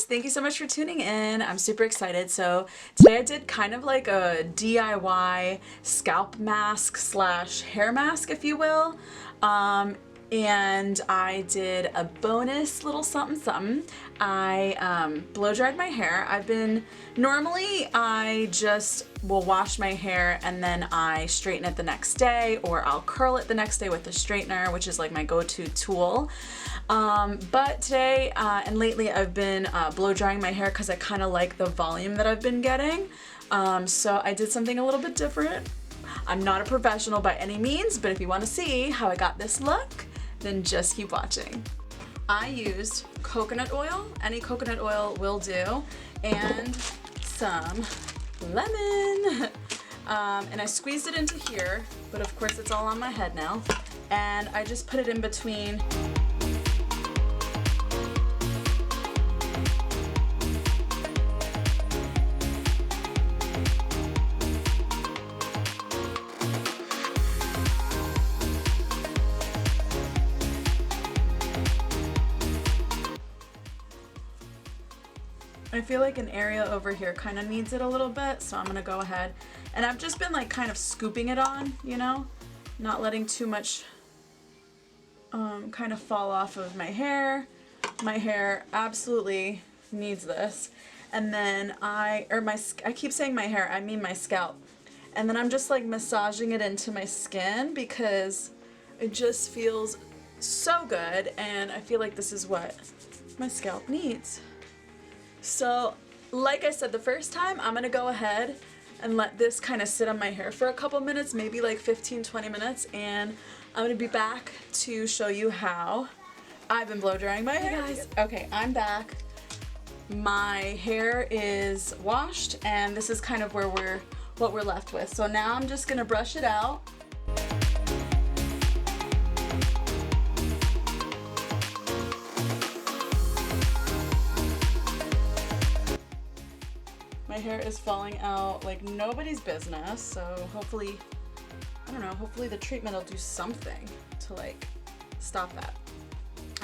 thank you so much for tuning in. I'm super excited. So today I did kind of like a DIY scalp mask slash hair mask, if you will. And I did a bonus little something something. I blow dried my hair. Normally I just will wash my hair and then I straighten it the next day, or I'll curl it the next day with a straightener, which is like my go-to tool. But today and lately I've been blow drying my hair because I kind of like the volume that I've been getting. So I did something a little bit different. I'm not a professional by any means, but if you want to see how I got this look, then just keep watching. I used coconut oil, any coconut oil will do, and some lemon. And I squeezed it into here, but of course it's all on my head now. And I just put it in between I feel like an area over here kind of needs it a little bit, so I'm gonna go ahead and I've just been like kind of scooping it on, you know, not letting too much kind of fall off of my hair. My hair absolutely needs this. And then I keep saying my hair, I mean my scalp. And then I'm just like massaging it into my skin because it just feels so good, and I feel like this is what my scalp needs. So, like I said the first time, I'm gonna go ahead and let this kind of sit on my hair for a couple minutes, maybe like 15-20 minutes, and I'm gonna be back to show you how I've been blow drying my hair. Hey guys. Okay, I'm back. My hair is washed, and this is kind of what we're left with. So now I'm just gonna brush it out. My hair is falling out like nobody's business, so hopefully, I don't know, hopefully the treatment will do something to like stop that.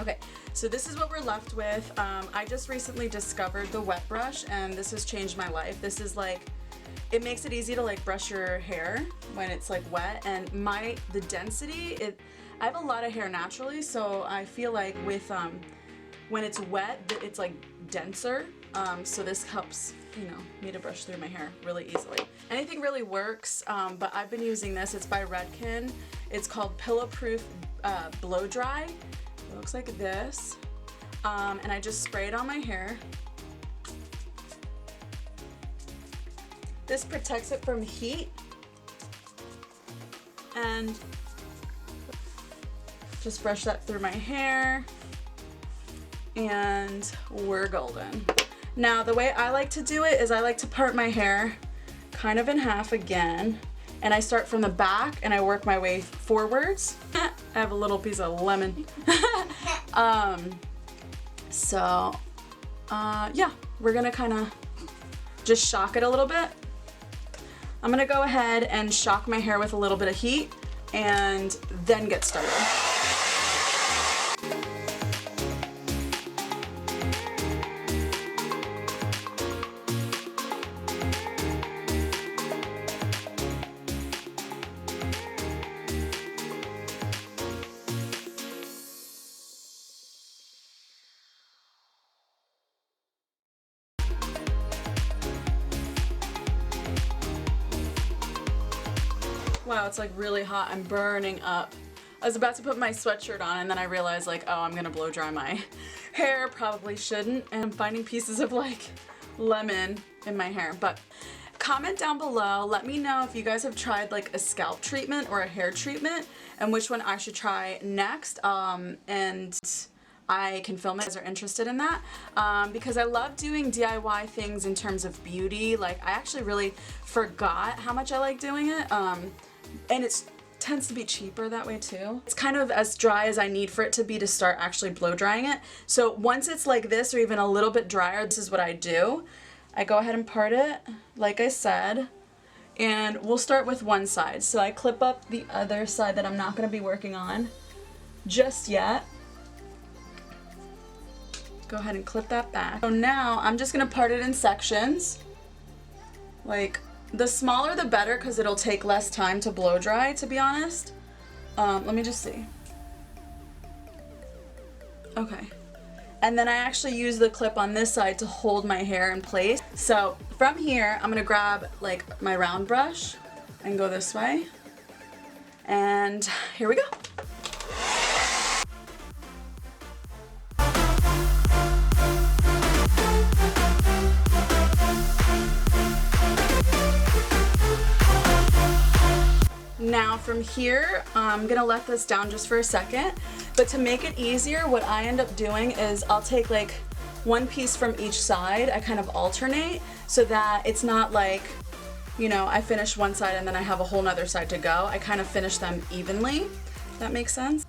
Okay, so this is what we're left with. I just recently discovered the wet brush, and this has changed my life. This is like, it makes it easy to like brush your hair when it's like wet, and the density, I have a lot of hair naturally, so I feel like with when it's wet, it's like denser. So this helps, you know, me to brush through my hair really easily. Anything really works, but I've been using this. It's by Redken. It's called Pillow Proof Blow Dry. It looks like this. And I just spray it on my hair. This protects it from heat. And just brush that through my hair. And we're golden. Now, the way I like to do it is I like to part my hair kind of in half again, and I start from the back and I work my way forwards. I have a little piece of lemon. Yeah, we're gonna kind of just shock it a little bit. I'm gonna go ahead and shock my hair with a little bit of heat and then get started. Wow, it's like really hot. I'm burning up. I was about to put my sweatshirt on, and then I realized like, oh, I'm gonna blow dry my hair. Probably shouldn't. And I'm finding pieces of like lemon in my hair. But comment down below. Let me know if you guys have tried like a scalp treatment or a hair treatment, and which one I should try next. And I can film it if you guys are interested in that, because I love doing DIY things in terms of beauty. Like, I actually really forgot how much I like doing it, and it tends to be cheaper that way too. It's kind of as dry as I need for it to be to start actually blow drying it. So once it's like this, or even a little bit drier, this is what I do. I go ahead and part it, like I said, and we'll start with one side. So I clip up the other side that I'm not going to be working on just yet. Go ahead and clip that back. So now I'm just gonna part it in sections. Like, the smaller the better because it'll take less time to blow dry, to be honest. Let me just see. Okay. And then I actually use the clip on this side to hold my hair in place. So from here, I'm gonna grab like my round brush and go this way. And here we go. Now from here, I'm gonna let this down just for a second, but to make it easier, what I end up doing is I'll take like one piece from each side. I kind of alternate so that it's not like, you know, I finish one side and then I have a whole nother side to go. I kind of finish them evenly, if that makes sense.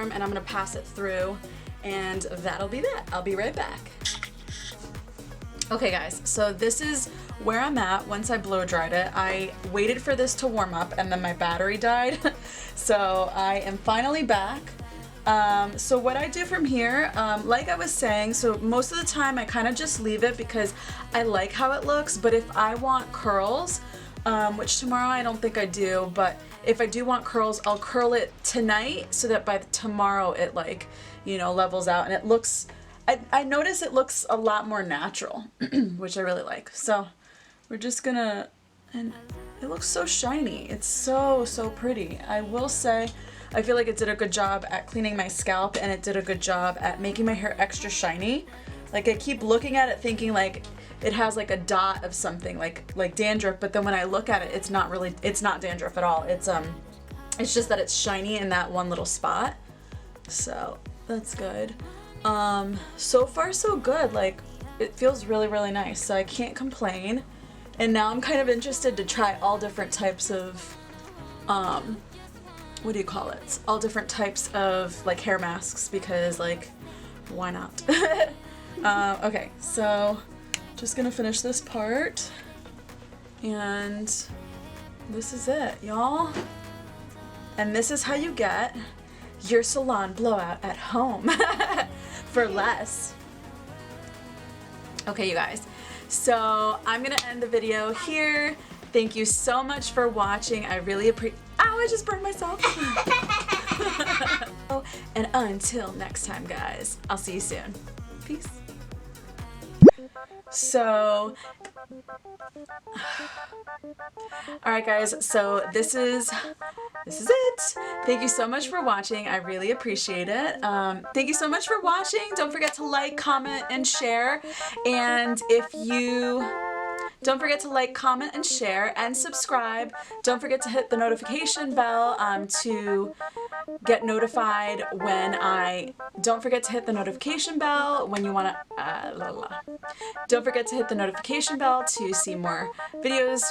warm and I'm gonna pass it through, and that'll be that. I'll be right back. Okay guys, so this is where I'm at once I blow dried it. I waited for this to warm up and then my battery died. So I am finally back. So what I do from here, like I was saying, so most of the time I kind of just leave it because I like how it looks, but if I want curls, which tomorrow I don't think I do, but if I do want curls, I'll curl it tonight so that by tomorrow it like, you know, levels out and it looks, I notice it looks a lot more natural, which I really like. So we're just gonna, and it looks so shiny. It's so, so pretty. I will say, I feel like it did a good job at cleaning my scalp and it did a good job at making my hair extra shiny. Like I keep looking at it thinking like it has like a dot of something like dandruff, but then when I look at it, it's not really, it's not dandruff at all. It's just that it's shiny in that one little spot. So that's good. So far so good. Like it feels really, really nice. So I can't complain. And now I'm kind of interested to try all different types of, what do you call it? All different types of like hair masks because like, why not? Okay, so just gonna finish this part and this is it, y'all. And this is how you get your salon blowout at home for less. Okay, you guys. So I'm gonna end the video here. Thank you so much for watching. I really appreciate. Ow! I just burned myself. And until next time, guys, I'll see you soon. Peace. So, alright guys, so this is it. Thank you so much for watching. I really appreciate it. Thank you so much for watching. Don't forget to like, comment, and share. And if you don't forget to like, comment, and share, and subscribe. Don't forget to hit the notification bell to get notified when don't forget to hit the notification bell when you want to, Don't forget to hit the notification bell to see more videos